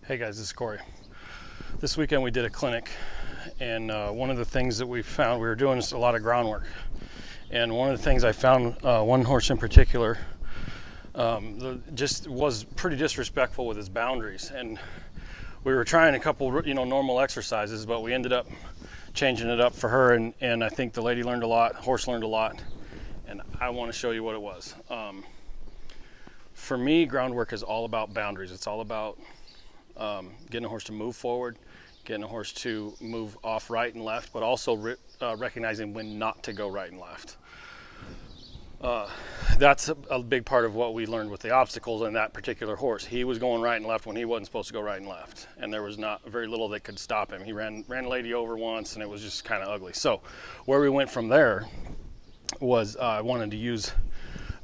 Hey guys, this is Corey. This weekend we did a clinic, and one of the things that we found, we were doing a lot of groundwork, and one of the things I found, one horse in particular, just was pretty disrespectful with his boundaries. And we were trying a couple, normal exercises, but we ended up changing it up for her, and I think the lady learned a lot, horse learned a lot, and I want to show you what it was. For me, groundwork is all about boundaries. It's all about getting a horse to move forward, getting a horse to move off right and left, but also recognizing when not to go right and left. That's a big part of what we learned with the obstacles in that particular horse. He was going right and left when he wasn't supposed to go right and left, and there was not very little that could stop him. He ran a lady over once, and it was just kind of ugly. So where we went from there was I wanted to use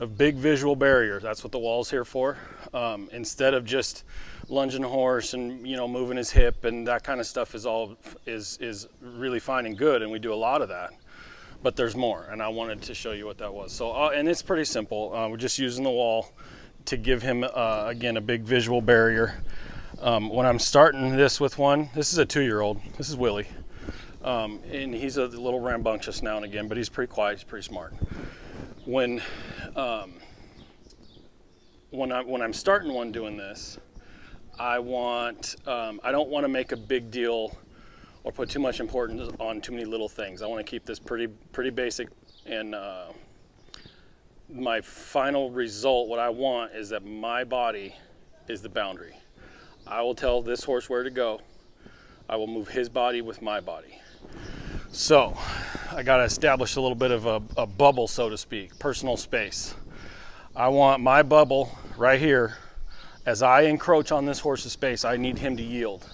a big visual barrier. That's what the wall's here for. Instead of just lunging a horse and moving his hip and that kind of stuff is really fine and good, and we do a lot of that, but there's more, and I wanted to show you what that was. So and it's pretty simple. We're just using the wall to give him again a big visual barrier. When I'm starting this with one, this is a 2-year-old, this is Willie, and he's a little rambunctious now and again, but he's pretty quiet, he's pretty smart. When I'm starting one doing this, I don't want to make a big deal or put too much importance on too many little things. I want to keep this pretty basic, and my final result, what I want is that my body is the boundary. I will tell this horse where to go. I will move his body with my body. So I got to establish a little bit of a bubble, so to speak, personal space. I want my bubble right here. As I encroach on this horse's space, I need him to yield.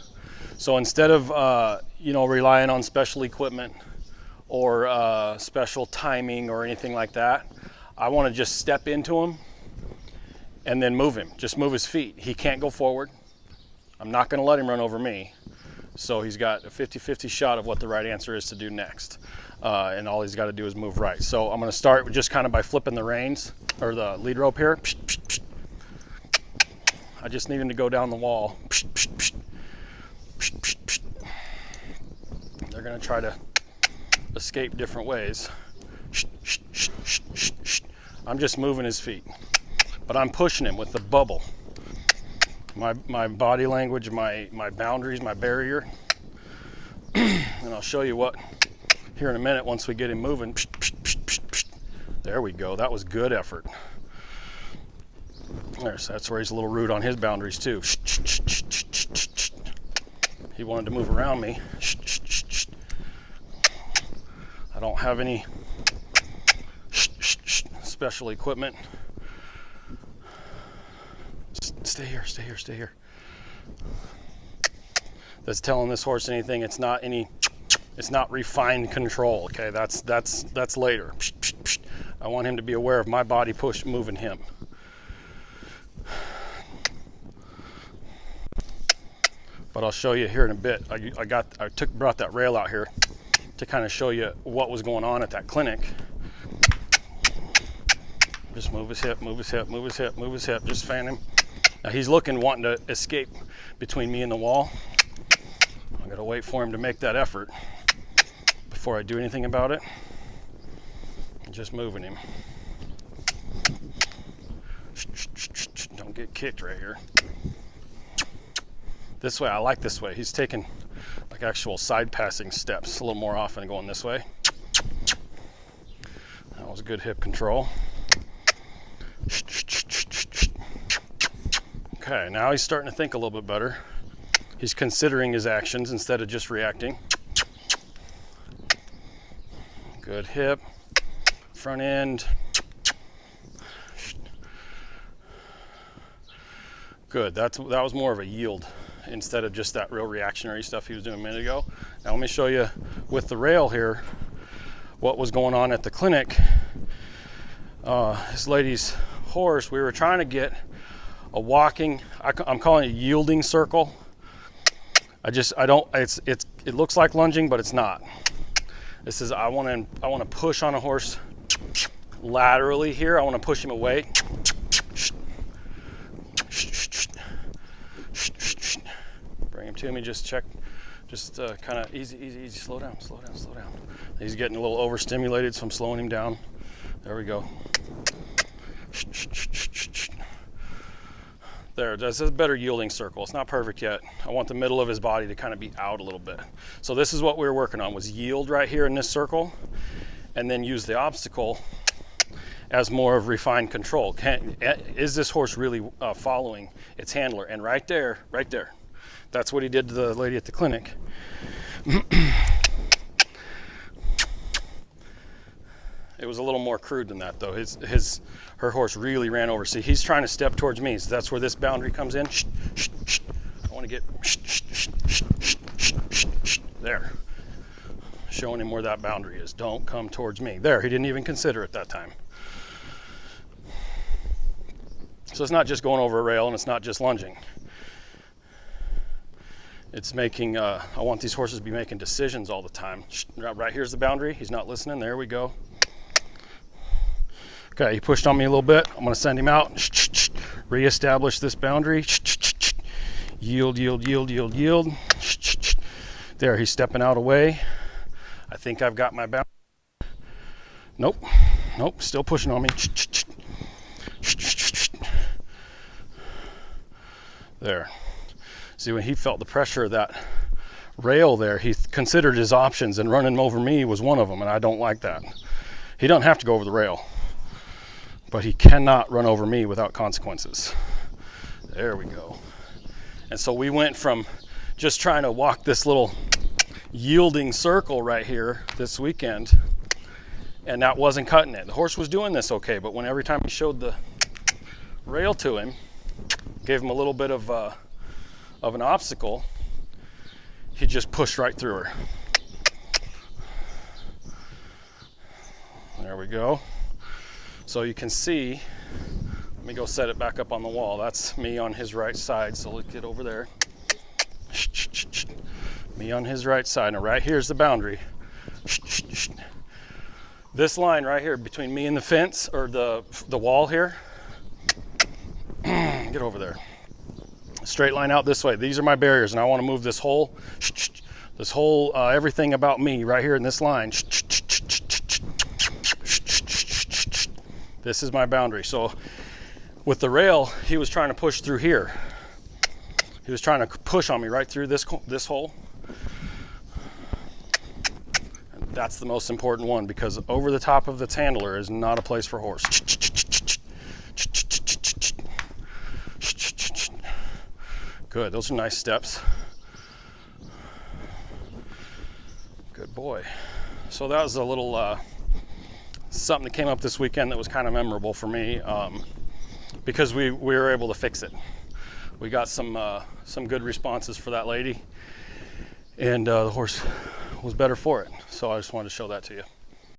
So instead of relying on special equipment or special timing or anything like that, I want to just step into him and then move him. Just move his feet. He can't go forward. I'm not going to let him run over me. So he's got a 50-50 shot of what the right answer is to do next. And all he's got to do is move right. So I'm going to start just kind of by flipping the reins or the lead rope here. I just need him to go down the wall. They're going to try to escape different ways. I'm just moving his feet, but I'm pushing him with the bubble. My body language, my boundaries, my barrier. And I'll show you what here in a minute once we get him moving. There we go. That was good effort. That's where he's a little rude on his boundaries too. He wanted to move around me. I don't have any special equipment. Stay here. That's telling this horse anything. It's not refined control. Okay, that's later. I want him to be aware of my body moving him. But I'll show you here in a bit. I brought that rail out here to kind of show you what was going on at that clinic. Just move his hip, just fan him. Now he's wanting to escape between me and the wall. I gotta wait for him to make that effort before I do anything about it. I'm just moving him. Don't get kicked right here. This way, I like this way. He's taking like actual side passing steps a little more often going this way. That was good hip control. Okay, now he's starting to think a little bit better. He's considering his actions instead of just reacting. Good hip, front end. Good, that was more of a yield instead of just that real reactionary stuff he was doing a minute ago. Now let me show you with the rail here what was going on at the clinic. This lady's horse, we were trying to get a walking, I'm calling it a yielding circle. It looks like lunging, but it's not. This is, I want to push on a horse laterally here. I want to push him away. to me, just check, just kind of easy, slow down. He's getting a little overstimulated, so I'm slowing him down. There we go. There, this is a better yielding circle. It's not perfect yet. I want the middle of his body to kind of be out a little bit. So this is what we were working on, was yield right here in this circle, and then use the obstacle as more of refined control. Is this horse really following its handler? And right there, that's what he did to the lady at the clinic. It was a little more crude than that, though. Her horse really ran over. See, he's trying to step towards me, so that's where this boundary comes in. I want to get there, showing him where that boundary is. Don't come towards me. There, he didn't even consider it that time. So it's not just going over a rail, and it's not just lunging. It's making, I want these horses to be making decisions all the time. Right here's the boundary. He's not listening. There we go. Okay, he pushed on me a little bit. I'm gonna send him out. Reestablish this boundary. Yield. There, he's stepping out away. I think I've got my boundary. Nope, still pushing on me. There. See, when he felt the pressure of that rail there, he considered his options, and running over me was one of them, and I don't like that. He doesn't have to go over the rail, but he cannot run over me without consequences. There we go. And so we went from just trying to walk this little yielding circle right here this weekend, and that wasn't cutting it. The horse was doing this okay, but when every time he showed the rail to him, gave him a little bit of an obstacle, he just pushed right through her. There we go. So you can see, let me go set it back up on the wall. That's me on his right side, so let's get over there. Me on his right side, and right here's the boundary. This line right here between me and the fence, or the wall here, get over there. Straight line out this way. These are my barriers, and I want to move this whole everything about me right here in this line. This is my boundary. So with the rail, he was trying to push through here. He was trying to push on me right through this hole. And that's the most important one, because over the top of its handler is not a place for horse. Good, those are nice steps. Good boy. So that was a little something that came up this weekend that was kind of memorable for me, because we were able to fix it. We got some good responses for that lady, and the horse was better for it. So I just wanted to show that to you.